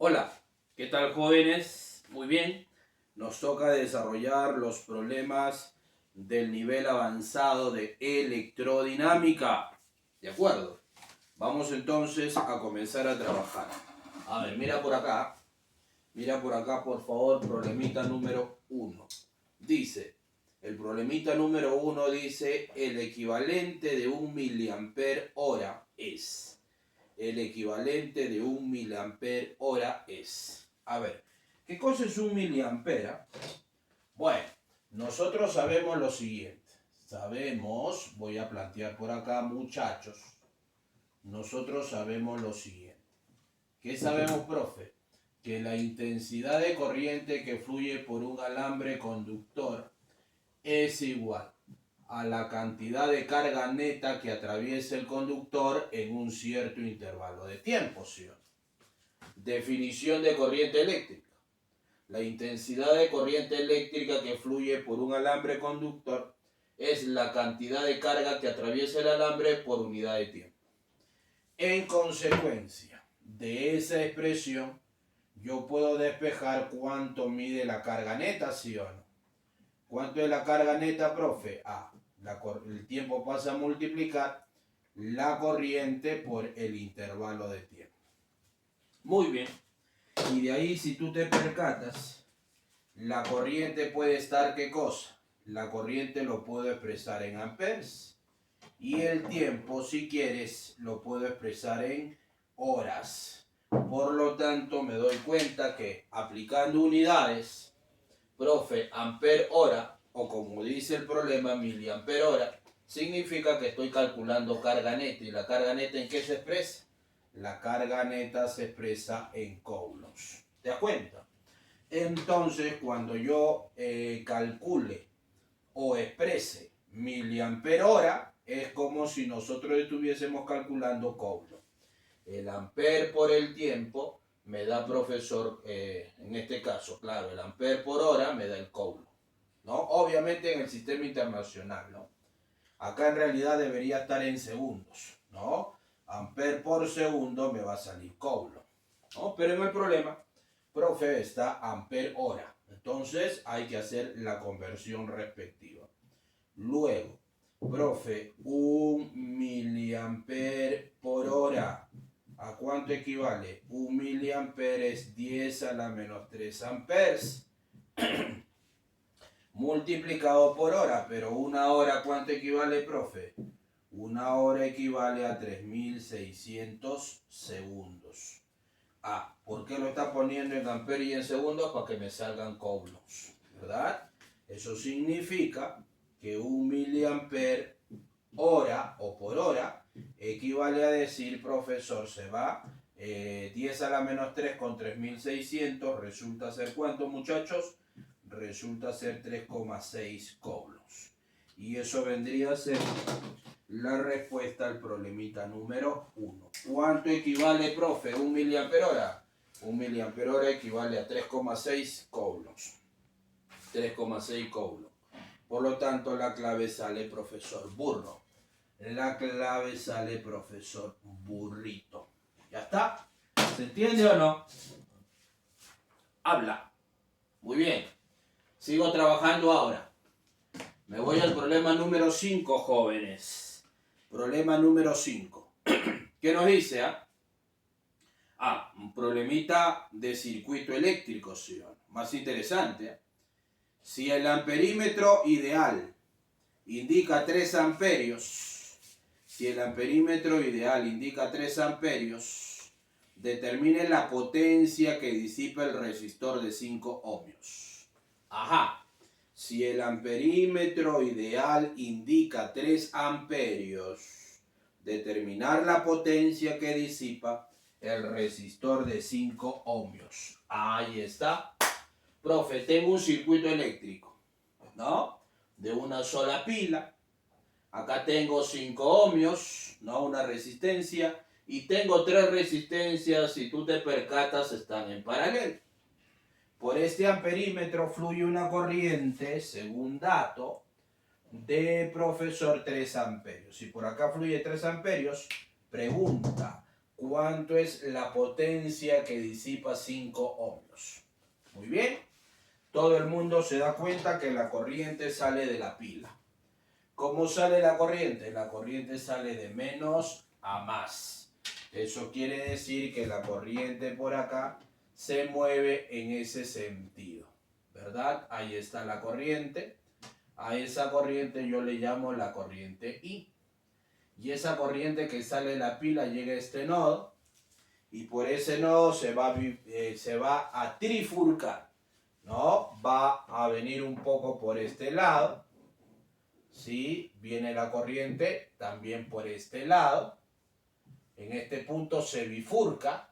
Hola, ¿qué tal jóvenes? Muy bien, nos toca desarrollar los problemas del nivel avanzado de electrodinámica. ¿De acuerdo? Vamos entonces a comenzar a trabajar. A ver, mira por acá por favor, problemita número 1. Dice, el problemita número 1 dice, el equivalente de 1 mA es... El equivalente de 1 mA es... A ver, ¿qué cosa es 1 mA? Bueno, nosotros sabemos lo siguiente. Voy a plantear por acá, muchachos. Nosotros sabemos lo siguiente. ¿Qué sabemos, profe? Que la intensidad de corriente que fluye por un alambre conductor es igual a la cantidad de carga neta que atraviesa el conductor en un cierto intervalo de tiempo, ¿sí? Definición de corriente eléctrica. La intensidad de corriente eléctrica que fluye por un alambre conductor es la cantidad de carga que atraviesa el alambre por unidad de tiempo. En consecuencia de esa expresión, yo puedo despejar cuánto mide la carga neta, ¿sí o no? ¿Cuánto es la carga neta, profe? El tiempo pasa a multiplicar la corriente por el intervalo de tiempo. Muy bien. Y de ahí, si tú te percatas, la corriente puede estar, ¿qué cosa? La corriente lo puedo expresar en amperes. Y el tiempo, si quieres, lo puedo expresar en horas. Por lo tanto, me doy cuenta que aplicando unidades, profe, ampere hora, o como dice el problema, miliampere hora, significa que estoy calculando carga neta. ¿Y la carga neta en qué se expresa? La carga neta se expresa en coulombs. ¿Te das cuenta? Entonces, cuando yo calcule o exprese miliampere hora, es como si nosotros estuviésemos calculando coulomb. El ampere por el tiempo me da, profesor, en este caso, claro, el ampere por hora me da el coulomb, ¿no? Obviamente en el sistema internacional, ¿no? Acá en realidad debería estar en segundos, ¿no? Ampere por segundo me va a salir coulomb, ¿no? Pero en el problema, profe, está ampere hora. Entonces hay que hacer la conversión respectiva. Luego, profe, 1 mA por hora. ¿A cuánto equivale? 1 mA es 10 a la menos 3 amperes. Multiplicado por hora, pero una hora, ¿cuánto equivale, profe? Una hora equivale a 3600 segundos. ¿Por qué lo está poniendo en amperes y en segundos? Para que me salgan coulombs, ¿verdad? Eso significa que 1 mA hora o por hora equivale a decir, profesor, se va 10 a la menos 3 con 3600, resulta ser ¿cuánto, muchachos? Resulta ser 3,6 coulombs. Y eso vendría a ser la respuesta al problemita número 1. ¿Cuánto equivale, profe? 1 mA hora. 1 mA equivale a 3,6 coulombs. 3,6 coulombs. Por lo tanto, la clave sale profesor burro. La clave sale profesor burrito. ¿Ya está? ¿Se entiende o no? Habla. Muy bien. Sigo trabajando ahora. Me voy al problema número 5, jóvenes. Problema número 5. ¿Qué nos dice? Un problemita de circuito eléctrico, ¿sí? Más interesante. Si el amperímetro ideal indica 3 amperios, determine la potencia que disipa el resistor de 5 ohmios. Si el amperímetro ideal indica 3 amperios, determinar la potencia que disipa el resistor de 5 ohmios. Ahí está. Profe, tengo un circuito eléctrico, ¿no? De una sola pila. Acá tengo 5 ohmios, ¿no? Una resistencia. Y tengo 3 resistencias, si tú te percatas, están en paralelo. Por este amperímetro fluye una corriente, según dato, de profesor 3 amperios. Si por acá fluye 3 amperios, pregunta, ¿cuánto es la potencia que disipa 5 ohmios? Muy bien. Todo el mundo se da cuenta que la corriente sale de la pila. ¿Cómo sale la corriente? La corriente sale de menos a más. Eso quiere decir que la corriente por acá se mueve en ese sentido, ¿verdad? Ahí está la corriente. A esa corriente yo le llamo la corriente I. Y esa corriente que sale de la pila llega a este nodo. Y por ese nodo se va a trifurcar, ¿no? Va a venir un poco por este lado. ¿Sí? Viene la corriente también por este lado. En este punto se bifurca,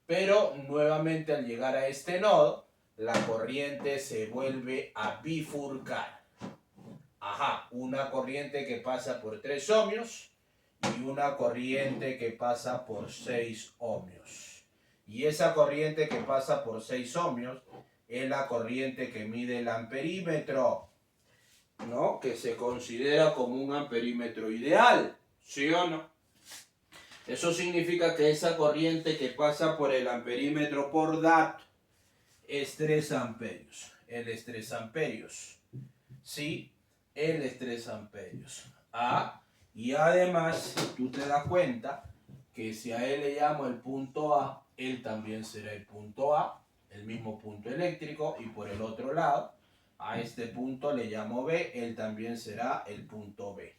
pero nuevamente al llegar a este nodo, la corriente se vuelve a bifurcar. Ajá, una corriente que pasa por 3 ohmios y una corriente que pasa por 6 ohmios. Y esa corriente que pasa por 6 ohmios es la corriente que mide el amperímetro, ¿no? Que se considera como un amperímetro ideal, ¿sí o no? Eso significa que esa corriente que pasa por el amperímetro por dato es 3 amperios. Él es 3 amperios. ¿Sí? Él es 3 amperios. Y además, tú te das cuenta que si a él le llamo el punto A, él también será el punto A, el mismo punto eléctrico, y por el otro lado, a este punto le llamo B, él también será el punto B.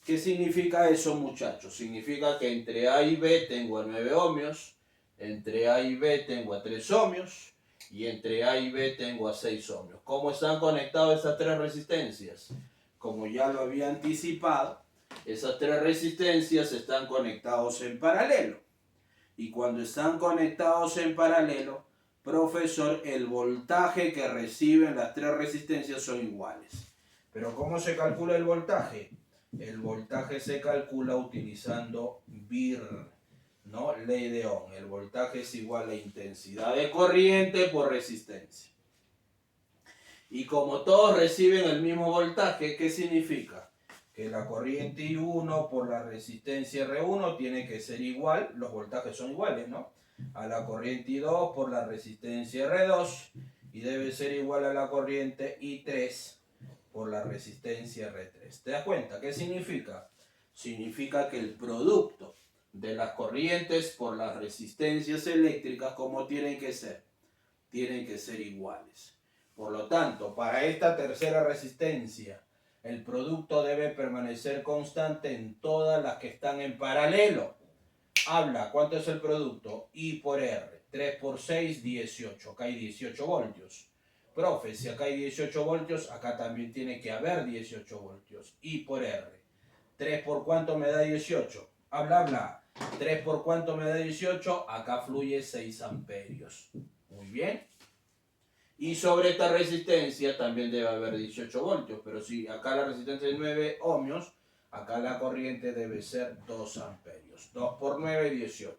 ¿Qué significa eso, muchachos? Significa que entre A y B tengo a 9 ohmios, entre A y B tengo a 3 ohmios, y entre A y B tengo a 6 ohmios. ¿Cómo están conectadas esas tres resistencias? Como ya lo había anticipado, esas tres resistencias están conectados en paralelo. Y cuando están conectados en paralelo, profesor, el voltaje que reciben las tres resistencias son iguales. Pero ¿cómo se calcula el voltaje? El voltaje se calcula utilizando BIR, ¿no? Ley de Ohm. El voltaje es igual a intensidad de corriente por resistencia. Y como todos reciben el mismo voltaje, ¿qué significa? Que la corriente I1 por la resistencia R1 tiene que ser igual, los voltajes son iguales, ¿no? A la corriente I2 por la resistencia R2 y debe ser igual a la corriente I3 por la resistencia R3. ¿Te das cuenta? ¿Qué significa? Significa que el producto de las corrientes por las resistencias eléctricas, ¿cómo tienen que ser? Tienen que ser iguales. Por lo tanto, para esta tercera resistencia, el producto debe permanecer constante en todas las que están en paralelo. Habla, ¿cuánto es el producto? I por R. 3 por 6, 18. Acá hay 18 voltios. Profe, si acá hay 18 voltios, acá también tiene que haber 18 voltios. I por R. 3 por cuánto me da 18. Habla. 3 por cuánto me da 18. Acá fluye 6 amperios. Muy bien. Y sobre esta resistencia también debe haber 18 voltios. Pero si acá la resistencia es 9 ohmios, acá la corriente debe ser 2 amperios. 2 por 9, 18.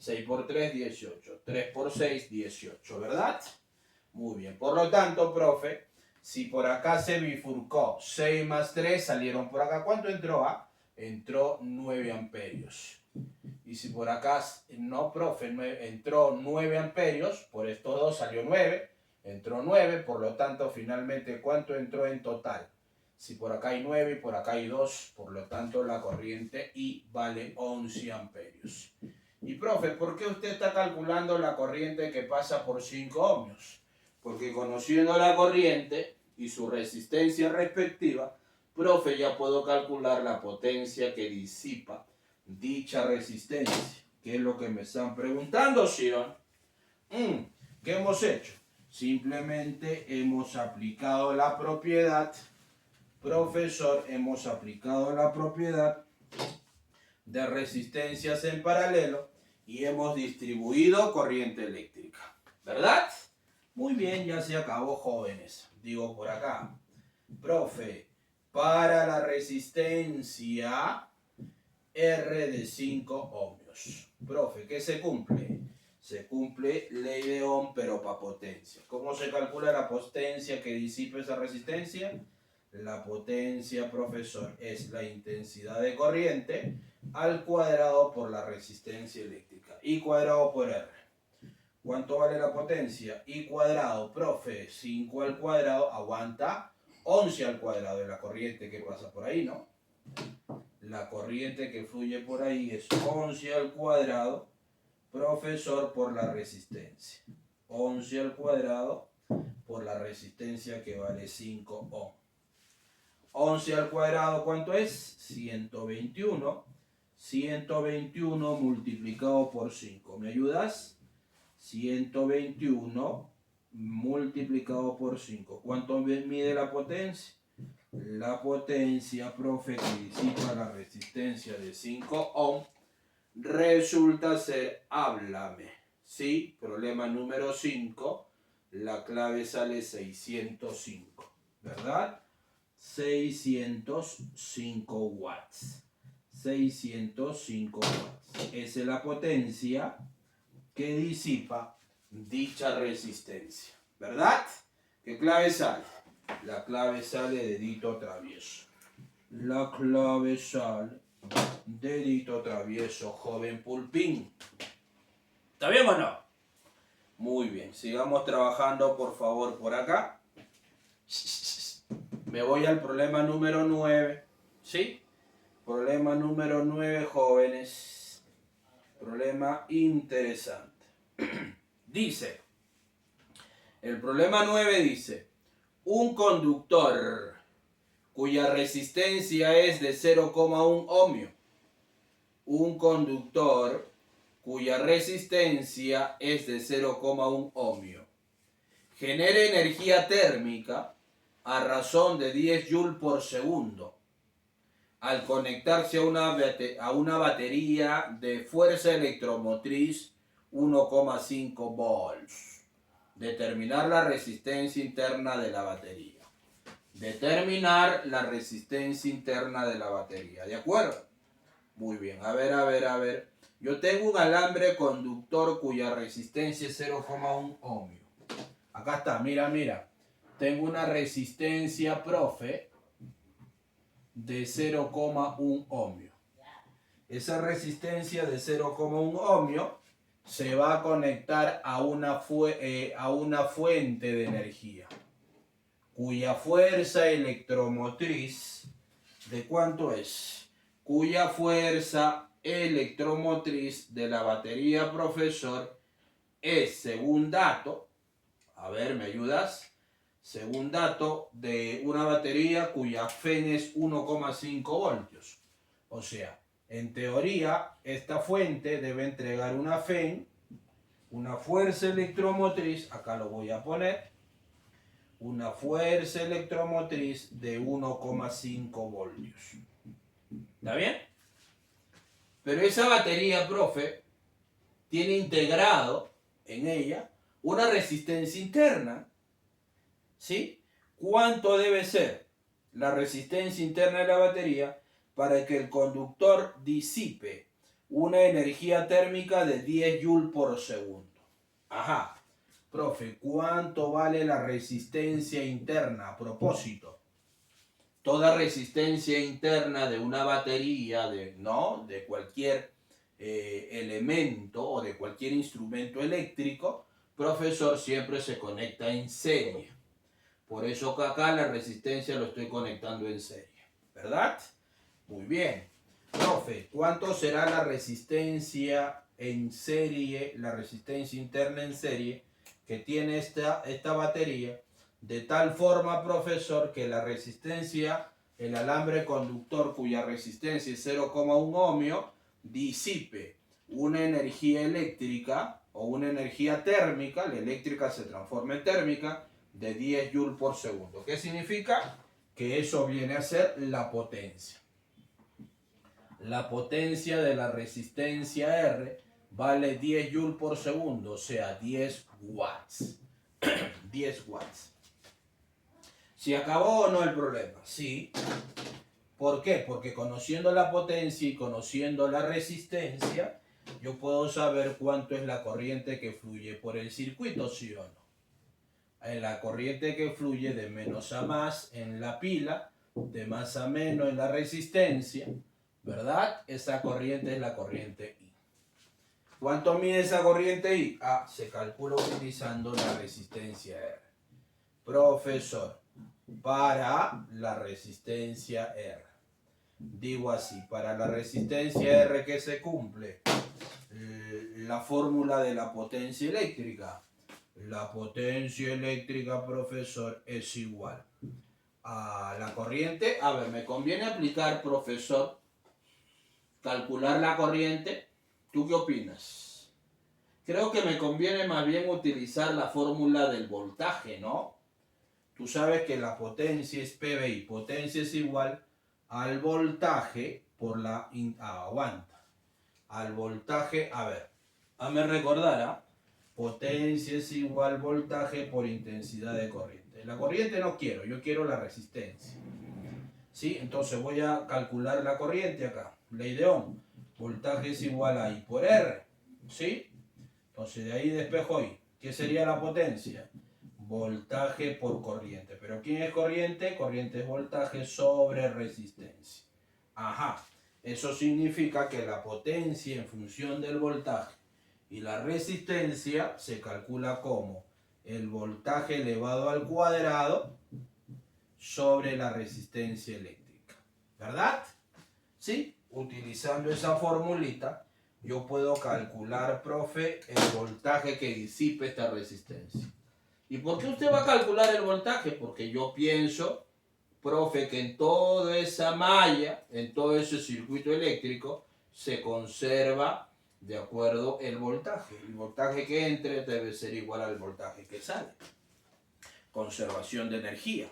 6 por 3, 18. 3 por 6, 18. ¿Verdad? Muy bien. Por lo tanto, profe, si por acá se bifurcó 6 más 3, salieron por acá. ¿Cuánto entró A? Entró 9 amperios. Y si por acá, no, profe, entró 9 amperios, por estos dos salió 9, entró 9, por lo tanto, finalmente, ¿cuánto entró en total? Si por acá hay 9 y por acá hay 2, por lo tanto, la corriente I vale 11 amperios. Y profe, ¿por qué usted está calculando la corriente que pasa por 5 ohmios? Porque conociendo la corriente y su resistencia respectiva, profe, ya puedo calcular la potencia que disipa dicha resistencia. ¿Qué es lo que me están preguntando, ¿sí o no? ¿Qué hemos hecho? Simplemente hemos aplicado la propiedad, profesor, hemos aplicado la propiedad de resistencias en paralelo y hemos distribuido corriente eléctrica, ¿verdad? Muy bien, ya se acabó, jóvenes. Digo por acá, profe, para la resistencia R de 5 ohmios. Profe, ¿qué se cumple? Se cumple ley de Ohm, pero para potencia. ¿Cómo se calcula la potencia que disipa esa resistencia? La potencia, profesor, es la intensidad de corriente al cuadrado por la resistencia eléctrica. I cuadrado por R. ¿Cuánto vale la potencia? I cuadrado, profe, 5 al cuadrado, aguanta 11 al cuadrado de la corriente que pasa por ahí, ¿no? La corriente que fluye por ahí es 11 al cuadrado, profesor, por la resistencia. 11 al cuadrado por la resistencia que vale 5 ohm. 11 al cuadrado, ¿cuánto es? 121. 121 multiplicado por 5. ¿Me ayudas? 121 multiplicado por 5. ¿Cuánto mide la potencia? La potencia, profe, que disipa la resistencia de 5 ohm, resulta ser, háblame. Sí, problema número 5, la clave sale 605, ¿verdad? 605 watts. 605 watts. Esa es la potencia que disipa dicha resistencia, ¿verdad? ¿Qué clave sale? La clave sale dedito travieso. La clave sale dedito travieso, joven pulpín. ¿Está bien o no? Muy bien, sigamos trabajando por favor por acá. Me voy al problema número 9, ¿sí? Problema número 9, jóvenes. Problema interesante. Dice, el problema 9 dice, un conductor cuya resistencia es de 0,1 ohmio. Un conductor cuya resistencia es de 0,1 ohmio. Genera energía térmica a razón de 10 joules por segundo al conectarse a una batería de fuerza electromotriz 1,5 volts. Determinar la resistencia interna de la batería. Determinar la resistencia interna de la batería. ¿De acuerdo? Muy bien. A ver. Yo tengo un alambre conductor cuya resistencia es 0,1 ohmio. Acá está, mira. Tengo una resistencia, profe, de 0,1 ohmio. Esa resistencia de 0,1 ohmio se va a conectar a una fuente de energía cuya fuerza electromotriz, ¿de cuánto es? Cuya fuerza electromotriz de la batería, profesor, es, según dato, a ver, ¿me ayudas? Según dato de una batería cuya FEN es 1,5 voltios. O sea, en teoría, esta fuente debe entregar una FEN, una fuerza electromotriz, acá lo voy a poner, una fuerza electromotriz de 1,5 voltios. ¿Está bien? Pero esa batería, profe, tiene integrado en ella una resistencia interna. ¿Sí? ¿Cuánto debe ser la resistencia interna de la batería para que el conductor disipe una energía térmica de 10 joules por segundo? Ajá. Profe, ¿cuánto vale la resistencia interna? A propósito, toda resistencia interna de una batería, de cualquier elemento o de cualquier instrumento eléctrico, profesor, siempre se conecta en serie. Por eso que acá la resistencia lo estoy conectando en serie, ¿verdad? Muy bien. Profe, ¿cuánto será la resistencia en serie, la resistencia interna en serie que tiene esta batería? De tal forma, profesor, que la resistencia, el alambre conductor cuya resistencia es 0,1 ohmio, disipe una energía eléctrica o una energía térmica, la eléctrica se transforma en térmica, de 10 joules por segundo. ¿Qué significa? Que eso viene a ser la potencia. La potencia de la resistencia R vale 10 joules por segundo, o sea, 10 watts. 10 watts. ¿Se acabó o no el problema? Sí. ¿Por qué? Porque conociendo la potencia y conociendo la resistencia, yo puedo saber cuánto es la corriente que fluye por el circuito, ¿sí o no? La corriente que fluye de menos a más en la pila, de más a menos en la resistencia, ¿verdad? Esa corriente es la corriente I. ¿Cuánto mide esa corriente I? Se calcula utilizando la resistencia R. Profesor, para la resistencia R. Digo así, para la resistencia R que se cumple la fórmula de la potencia eléctrica. La potencia eléctrica, profesor, es igual a la corriente. A ver, me conviene aplicar, profesor, calcular la corriente. ¿Tú qué opinas? Creo que me conviene más bien utilizar la fórmula del voltaje, ¿no? Tú sabes que la potencia es PBI. Potencia es igual al voltaje por la... aguanta. Al voltaje, a ver, hazme recordar, potencia es igual voltaje por intensidad de corriente. La corriente no quiero, yo quiero la resistencia. ¿Sí? Entonces voy a calcular la corriente acá. Ley de Ohm. Voltaje es igual a I por R. ¿Sí? Entonces de ahí despejo I. ¿Qué sería la potencia? Voltaje por corriente. ¿Pero quién es corriente? Corriente es voltaje sobre resistencia. Ajá. Eso significa que la potencia en función del voltaje y la resistencia se calcula como el voltaje elevado al cuadrado sobre la resistencia eléctrica. ¿Verdad? ¿Sí? Utilizando esa formulita, yo puedo calcular, profe, el voltaje que disipe esta resistencia. ¿Y por qué usted va a calcular el voltaje? Porque yo pienso, profe, que en toda esa malla, en todo ese circuito eléctrico, se conserva de acuerdo el voltaje. El voltaje que entre debe ser igual al voltaje que sale. Conservación de energía.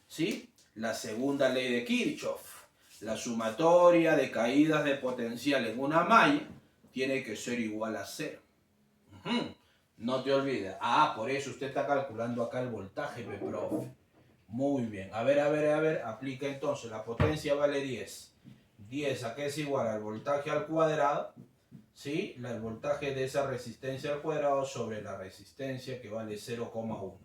¿Sí? La segunda ley de Kirchhoff. La sumatoria de caídas de potencial en una malla tiene que ser igual a 0. No te olvides. Por eso usted está calculando acá el voltaje, profe. Muy bien. A ver. Aplica entonces. La potencia vale 10. 10, ¿a qué es igual? Al voltaje al cuadrado. ¿Sí? El voltaje de esa resistencia al cuadrado sobre la resistencia que vale 0,1.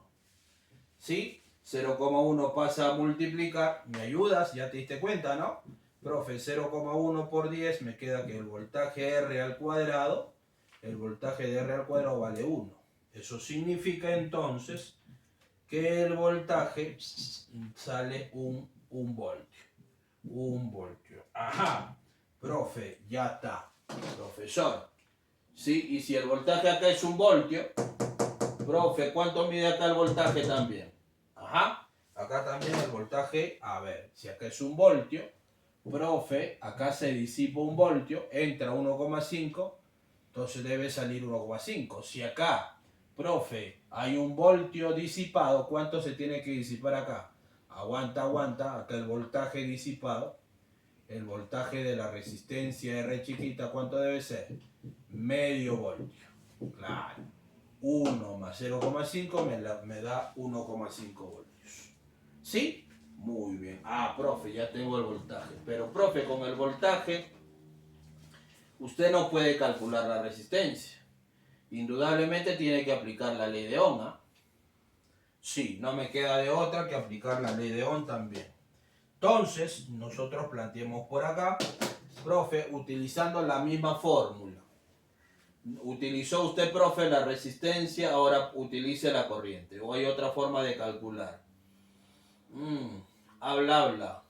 ¿Sí? 0,1 pasa a multiplicar. ¿Me ayudas? Ya te diste cuenta, ¿no? Profe, 0,1 por 10 me queda que el voltaje R al cuadrado, el voltaje de R al cuadrado vale 1. Eso significa entonces que el voltaje sale un voltio. 1 voltio. Ajá. Profe, ya está. Profesor. ¿Sí? Y si el voltaje acá es 1 voltio, profe, ¿cuánto mide acá el voltaje también? Ajá. Acá también el voltaje, a ver, si acá es 1 voltio, profe, acá se disipa 1 voltio, entra 1,5, entonces debe salir 1,5. Si acá, profe, hay 1 voltio disipado, ¿cuánto se tiene que disipar acá? Aguanta, acá el voltaje disipado, el voltaje de la resistencia R chiquita, ¿cuánto debe ser? Medio voltio. Claro. 1 más 0,5 me da 1,5 voltios. ¿Sí? Muy bien. Profe, ya tengo el voltaje. Pero, profe, con el voltaje, usted no puede calcular la resistencia. Indudablemente tiene que aplicar la ley de Ohm. Sí, no me queda de otra que aplicar la ley de Ohm también. Entonces, nosotros planteemos por acá, profe, utilizando la misma fórmula. Utilizó usted, profe, la resistencia, ahora utilice la corriente. ¿O hay otra forma de calcular? Habla.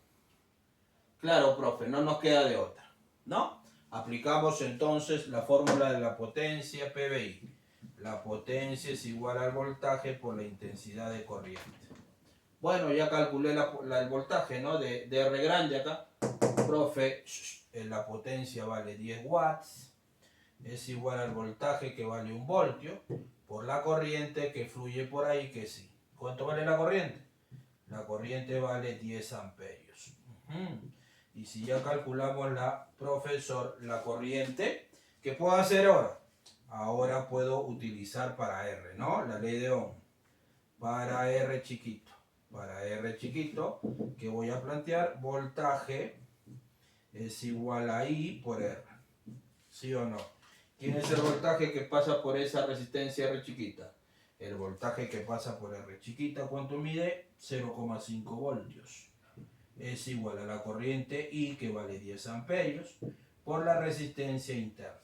Claro, profe, no nos queda de otra, ¿no? Aplicamos entonces la fórmula de la potencia PBI. La potencia es igual al voltaje por la intensidad de corriente. Bueno, ya calculé el voltaje, ¿no? De R grande acá. Profe, la potencia vale 10 watts. Es igual al voltaje que vale 1 voltio por la corriente que fluye por ahí, que sí. ¿Cuánto vale la corriente? La corriente vale 10 amperios. Y si ya calculamos profesor, la corriente, ¿qué puedo hacer ahora? Ahora puedo utilizar para R, ¿no? La ley de Ohm. Para R chiquito. Para R chiquito, que voy a plantear, voltaje es igual a I por R. ¿Sí o no? ¿Quién es el voltaje que pasa por esa resistencia R chiquita? El voltaje que pasa por R chiquita, ¿cuánto mide? 0,5 voltios. Es igual a la corriente I, que vale 10 amperios, por la resistencia interna.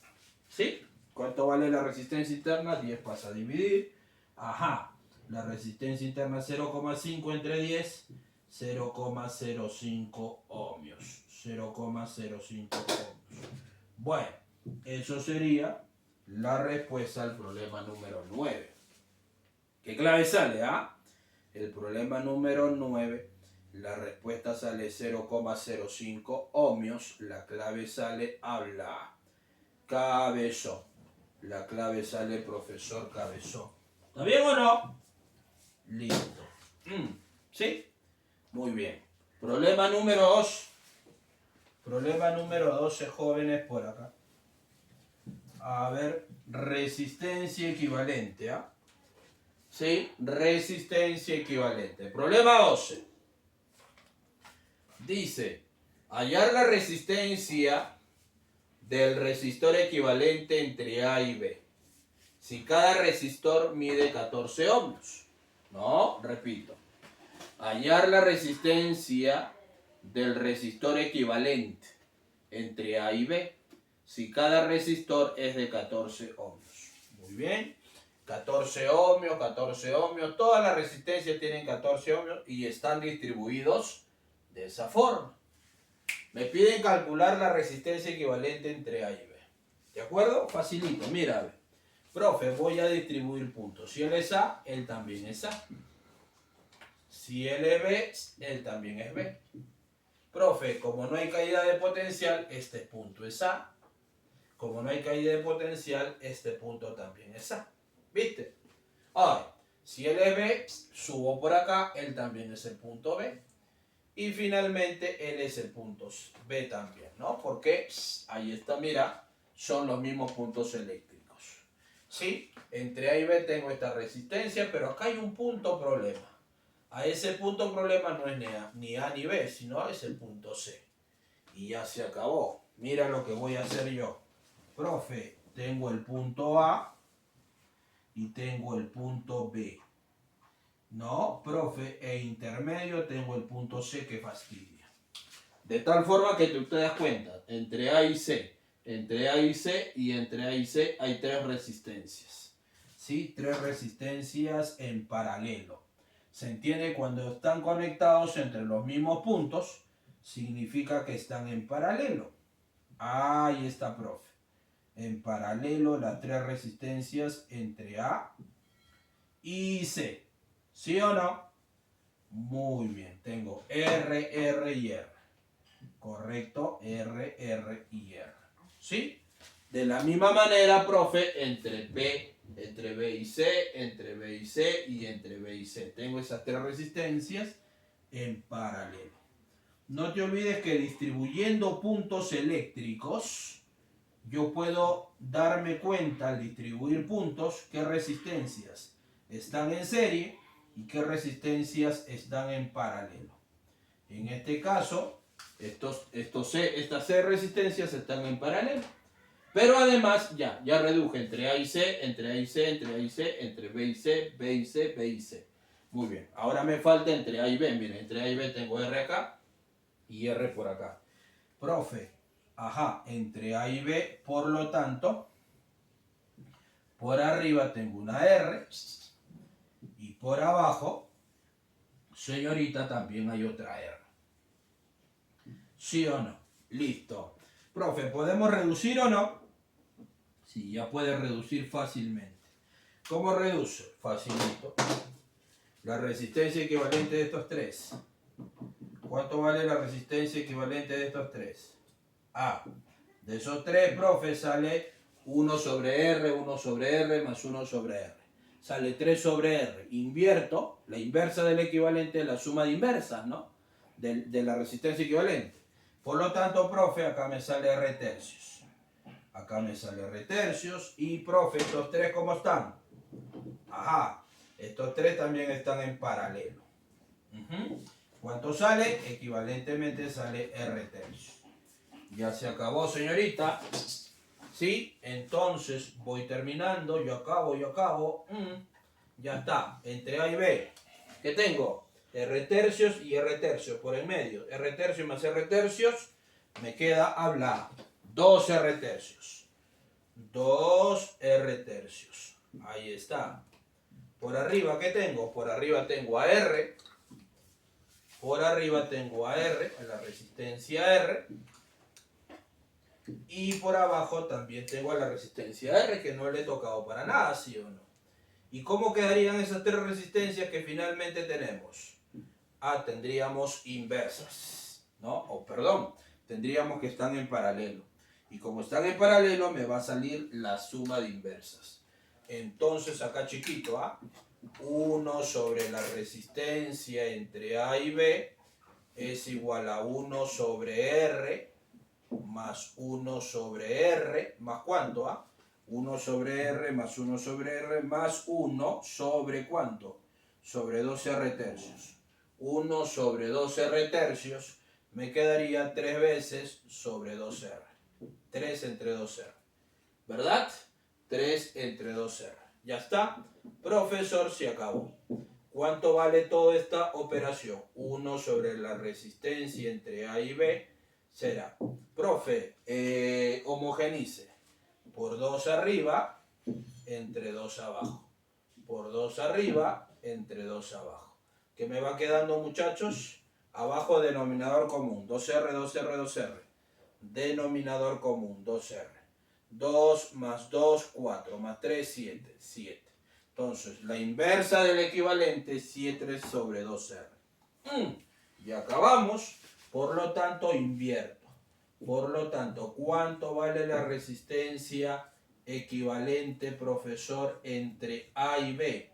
¿Sí? ¿Cuánto vale la resistencia interna? 10 pasa a dividir. Ajá. La resistencia interna 0,5 entre 10, 0,05 ohmios. 0,05 ohmios. Bueno, eso sería la respuesta al problema número 9. ¿Qué clave sale? El problema número 9, la respuesta sale 0,05 ohmios. La clave sale habla. Cabezón. La clave sale profesor Cabezón. ¿Está bien o no? Listo. ¿Sí? Muy bien. Problema número 2. Problema número 12, jóvenes, por acá. A ver, resistencia equivalente, ¿sí? Resistencia equivalente. Problema 12. Dice, hallar la resistencia del resistor equivalente entre A y B. Si cada resistor mide 14 ohmios. No, repito. Hallar la resistencia del resistor equivalente entre A y B. Si cada resistor es de 14 ohmios. Muy bien. 14 ohmios, 14 ohmios. Todas las resistencias tienen 14 ohmios y están distribuidos de esa forma. Me piden calcular la resistencia equivalente entre A y B. ¿De acuerdo? Facilito. Mira, a ver. Profe, voy a distribuir puntos. Si él es A, él también es A. Si él es B, él también es B. Profe, como no hay caída de potencial, este punto es A. Como no hay caída de potencial, este punto también es A. ¿Viste? Ahora, si él es B, subo por acá, él también es el punto B. Y finalmente, él es el punto B también, ¿no? Porque ahí está, mira, son los mismos puntos eléctricos. ¿Sí? Entre A y B tengo esta resistencia, pero acá hay un punto problema. A ese punto problema no es ni A ni B, sino es el punto C. Y ya se acabó. Mira lo que voy a hacer yo. Profe, tengo el punto A y tengo el punto B. No, profe, intermedio tengo el punto C, que fastidia. De tal forma que tú te das cuenta, entre A y C, entre A y C y entre A y C hay 3 resistencias. ¿Sí? 3 resistencias en paralelo. Se entiende, cuando están conectados entre los mismos puntos, significa que están en paralelo. Ahí está, profe. En paralelo las 3 resistencias entre A y C. ¿Sí o no? Muy bien. Tengo R, R y R. Correcto. R, R y R. ¿Sí? De la misma manera, profe, entre B y C, entre B y C y entre B y C. Tengo esas 3 resistencias en paralelo. No te olvides que distribuyendo puntos eléctricos, yo puedo darme cuenta al distribuir puntos qué resistencias están en serie y qué resistencias están en paralelo. En este caso, estas 6 resistencias están en paralelo. Pero además, ya reduje entre A y C, entre A y C, entre A y C, entre B y C, B y C, B y C. Muy bien. Ahora me falta entre A y B. Miren, entre A y B tengo R acá y R por acá. Profe, entre A y B, por lo tanto, por arriba tengo una R y por abajo, señorita, también hay otra R. ¿Sí o no? Listo. Profe, ¿podemos reducir o no? Sí, ya puede reducir fácilmente. ¿Cómo reduce? Facilito. La resistencia equivalente de estos 3. ¿Cuánto vale la resistencia equivalente de estos 3? De esos 3, profe, sale 1 sobre R, 1 sobre R, más 1 sobre R. Sale 3 sobre R. Invierto, la inversa del equivalente es la suma de inversas, ¿no? De la resistencia equivalente. Por lo tanto, profe, acá me sale R tercios. Acá me sale R tercios. Y, profe, estos 3, ¿cómo están? Estos 3 también están en paralelo. ¿Cuánto sale? Equivalentemente sale R tercios. Ya se acabó, señorita. ¿Sí? Entonces voy terminando. Yo acabo. Ya está, entre A y B. ¿Qué tengo? R tercios y R tercios por el medio. R tercios más R tercios, me queda hablar. 2 R tercios. 2 R tercios. Ahí está. Por arriba, ¿qué tengo? Por arriba tengo a R. Por arriba tengo a R, a la resistencia R. Y por abajo también tengo a la resistencia R, que no le he tocado para nada, ¿sí o no? ¿Y cómo quedarían esas tres resistencias que finalmente tenemos? Ah, tendríamos inversas, ¿no? O perdón, tendríamos que están en paralelo. Y como están en paralelo, me va a salir la suma de inversas. Entonces acá chiquito, ¿ah? 1 sobre la resistencia entre A y B es igual a 1 sobre R más 1 sobre R, ¿más cuánto? 1 sobre R más 1 sobre R más 1 sobre ¿cuánto? Sobre 2R tercios. 1 sobre 2R tercios me quedaría 3 veces sobre 2R. 3 entre 2R. ¿Verdad? 3 entre 2R. Ya está. Profesor, se acabó. ¿Cuánto vale toda esta operación? 1 sobre la resistencia entre A y B será, profe, homogenice por 2 arriba entre 2 abajo. Por 2 arriba entre 2 abajo. ¿Qué me va quedando, muchachos? Abajo denominador común. 2R, 2R, 2R. Denominador común, 2R. 2 más 2, 4. Más 3, 7. 7. Entonces, la inversa del equivalente es 7 sobre 2R. Y acabamos. Por lo tanto, invierto. Por lo tanto, ¿cuánto vale la resistencia equivalente, profesor, entre A y B?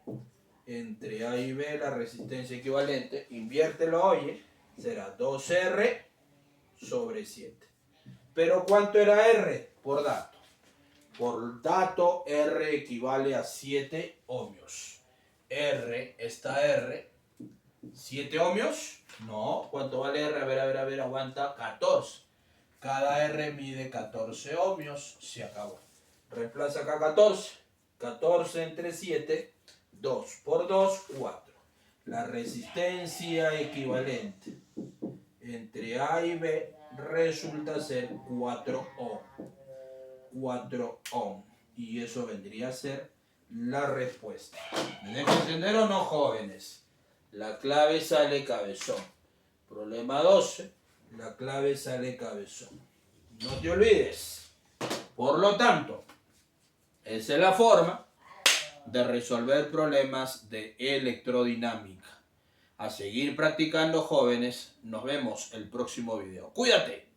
Entre A y B, la resistencia equivalente, inviértelo, oye, será 2R sobre 7. ¿Pero cuánto era R? Por dato. Por dato, R equivale a 7 ohmios. R, esta R, 7 ohmios. No, ¿cuánto vale R? A ver, aguanta, 14. Cada R mide 14 ohmios. Se acabó. Reemplaza acá 14. 14 entre 7, 2 por 2, 4. La resistencia equivalente entre A y B resulta ser 4 ohm. 4 ohm. Y eso vendría a ser la respuesta. ¿Me dejo entender o no, jóvenes? La clave sale cabezón. Problema 12. La clave sale cabezón. No te olvides. Por lo tanto, esa es la forma de resolver problemas de electrodinámica. A seguir practicando, jóvenes. Nos vemos el próximo video. ¡Cuídate!